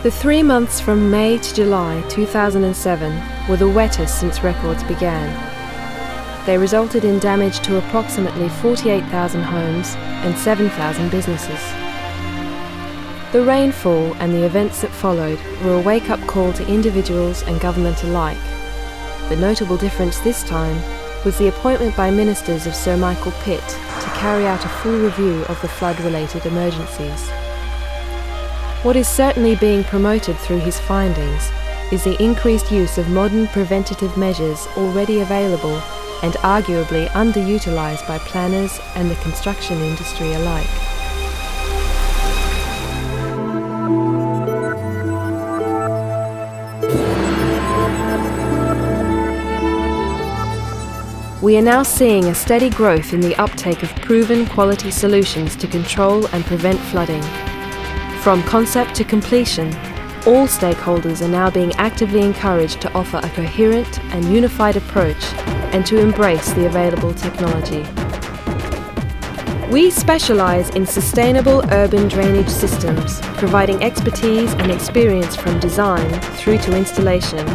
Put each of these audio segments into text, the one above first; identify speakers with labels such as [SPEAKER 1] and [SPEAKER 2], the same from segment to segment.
[SPEAKER 1] The 3 months from May to July 2007 were the wettest since records began. They resulted in damage to approximately 48,000 homes and 7,000 businesses. The rainfall and the events that followed were a wake-up call to individuals and government alike. The notable difference this time was the appointment by ministers of Sir Michael Pitt to carry out a full review of the flood-related emergencies. What is certainly being promoted through his findings is the increased use of modern preventative measures already available and arguably underutilised by planners and the construction industry alike. We are now seeing a steady growth in the uptake of proven quality solutions to control and prevent flooding. From concept to completion, all stakeholders are now being actively encouraged to offer a coherent and unified approach and to embrace the available technology. We specialise in sustainable urban drainage systems, providing expertise and experience from design through to installation.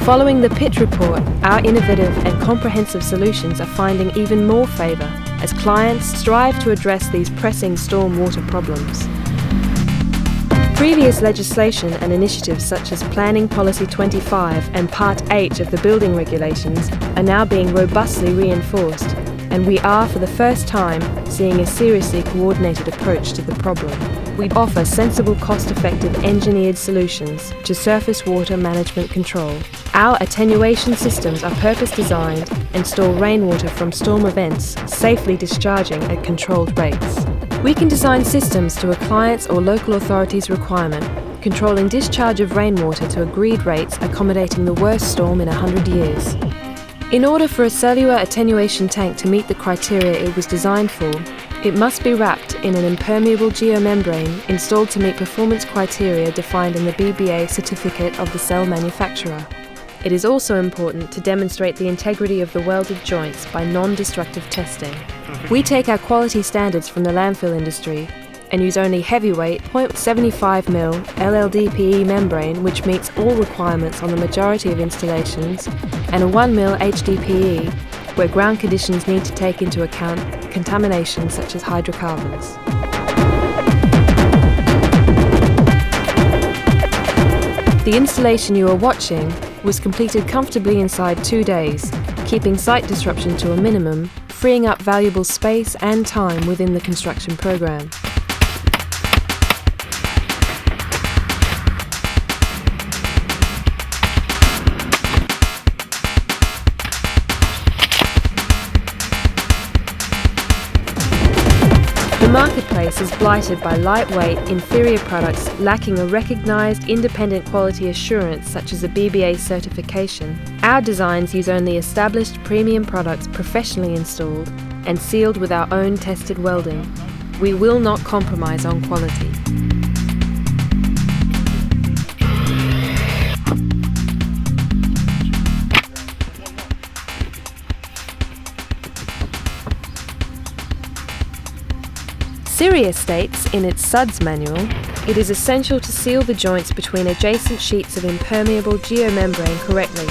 [SPEAKER 1] Following the Pitt report, our innovative and comprehensive solutions are finding even more favour as clients strive to address these pressing stormwater problems. Previous legislation and initiatives such as Planning Policy 25 and Part 8 of the Building Regulations are now being robustly reinforced, and we are for the first time seeing a seriously coordinated approach to the problem. We offer sensible, cost-effective engineered solutions to surface water management control. Our attenuation systems are purpose-designed and store rainwater from storm events, safely discharging at controlled rates. We can design systems to a client's or local authority's requirement, controlling discharge of rainwater to agreed rates accommodating the worst storm in 100 years. In order for a cellular attenuation tank to meet the criteria it was designed for, it must be wrapped in an impermeable geomembrane installed to meet performance criteria defined in the BBA certificate of the cell manufacturer. It is also important to demonstrate the integrity of the welded joints by non-destructive testing. We take our quality standards from the landfill industry and use only heavyweight 0.75mm LLDPE membrane, which meets all requirements on the majority of installations, and a 1mm HDPE, where ground conditions need to take into account contamination such as hydrocarbons. The installation you are watching was completed comfortably inside 2 days, keeping site disruption to a minimum, freeing up valuable space and time within the construction program. The marketplace is blighted by lightweight, inferior products lacking a recognised independent quality assurance such as a BBA certification. Our designs use only established premium products professionally installed and sealed with our own tested welding. We will not compromise on quality. Sirius states in its SUDS manual, it is essential to seal the joints between adjacent sheets of impermeable geomembrane correctly.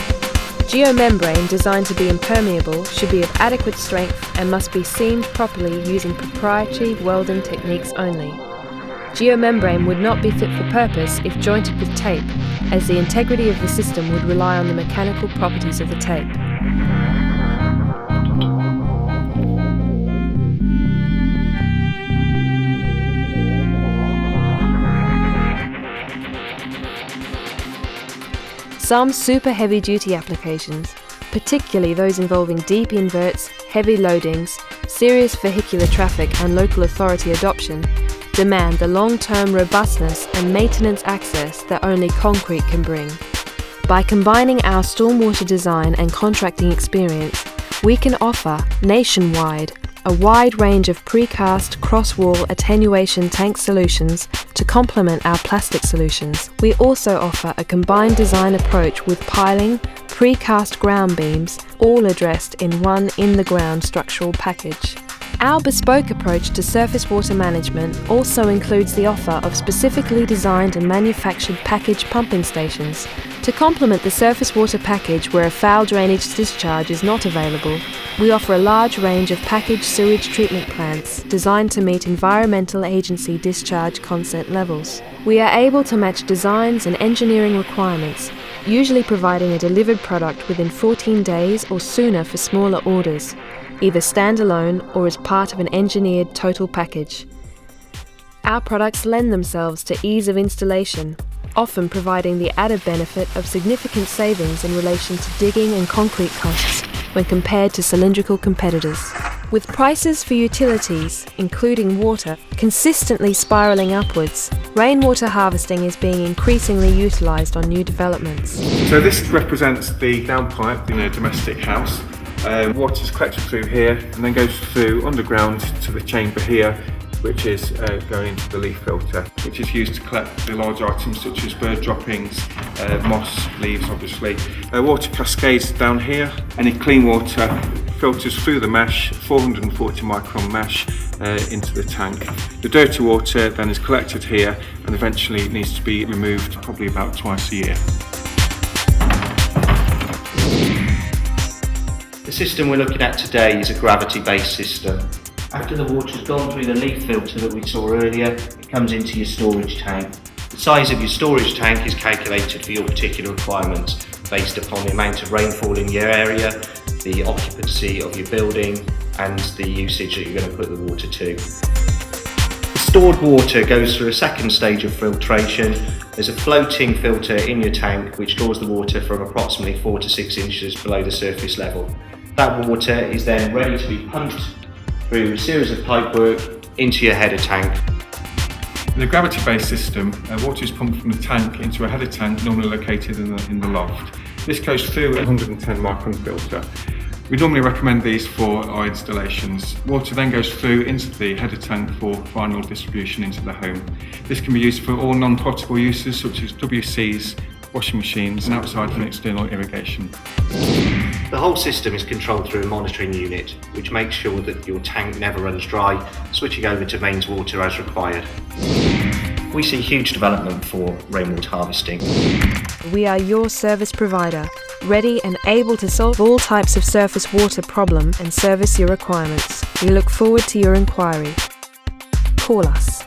[SPEAKER 1] Geomembrane designed to be impermeable should be of adequate strength and must be seamed properly using proprietary welding techniques only. Geomembrane would not be fit for purpose if jointed with tape, as the integrity of the system would rely on the mechanical properties of the tape. Some super heavy-duty applications, particularly those involving deep inverts, heavy loadings, serious vehicular traffic and local authority adoption, demand the long-term robustness and maintenance access that only concrete can bring. By combining our stormwater design and contracting experience, we can offer, nationwide, a wide range of precast cross-wall attenuation tank solutions to complement our plastic solutions. We also offer a combined design approach with piling, precast ground beams, all addressed in one in-the-ground structural package. Our bespoke approach to surface water management also includes the offer of specifically designed and manufactured package pumping stations. To complement the surface water package where a foul drainage discharge is not available, we offer a large range of packaged sewage treatment plants designed to meet Environmental Agency discharge consent levels. We are able to match designs and engineering requirements, usually providing a delivered product within 14 days or sooner for smaller orders, either standalone or as part of an engineered total package. Our products lend themselves to ease of installation, often providing the added benefit of significant savings in relation to digging and concrete costs when compared to cylindrical competitors. With prices for utilities, including water, consistently spiralling upwards, rainwater harvesting is being increasingly utilised on new developments.
[SPEAKER 2] So this represents the downpipe in a domestic house. Water is collected through here and then goes through underground to the chamber here, which is going into the leaf filter, which is used to collect the large items such as bird droppings, moss, leaves obviously. Water cascades down here. Any clean water filters through the mesh, 440 micron mesh, into the tank. The dirty water then is collected here and eventually needs to be removed probably about twice a year.
[SPEAKER 3] The system we're looking at today is a gravity-based system. After the water's gone through the leaf filter that we saw earlier, it comes into your storage tank. The size of your storage tank is calculated for your particular requirements based upon the amount of rainfall in your area, the occupancy of your building and the usage that you're going to put the water to. The stored water goes through a second stage of filtration. There's a floating filter in your tank which draws the water from approximately 4 to 6 inches below the surface level. That water is then ready to be pumped through a series of pipework into your header tank.
[SPEAKER 2] In a gravity-based system, water is pumped from the tank into a header tank normally located in the loft. This goes through a 110 micron filter. We normally recommend these for our installations. Water then goes through into the header tank for final distribution into the home. This can be used for all non-potable uses such as WCs, washing machines and outside for external irrigation.
[SPEAKER 3] The whole system is controlled through a monitoring unit, which makes sure that your tank never runs dry, switching over to mains water as required. We see huge development for rainwater harvesting.
[SPEAKER 1] We are your service provider, ready and able to solve all types of surface water problem and service your requirements. We look forward to your inquiry. Call us.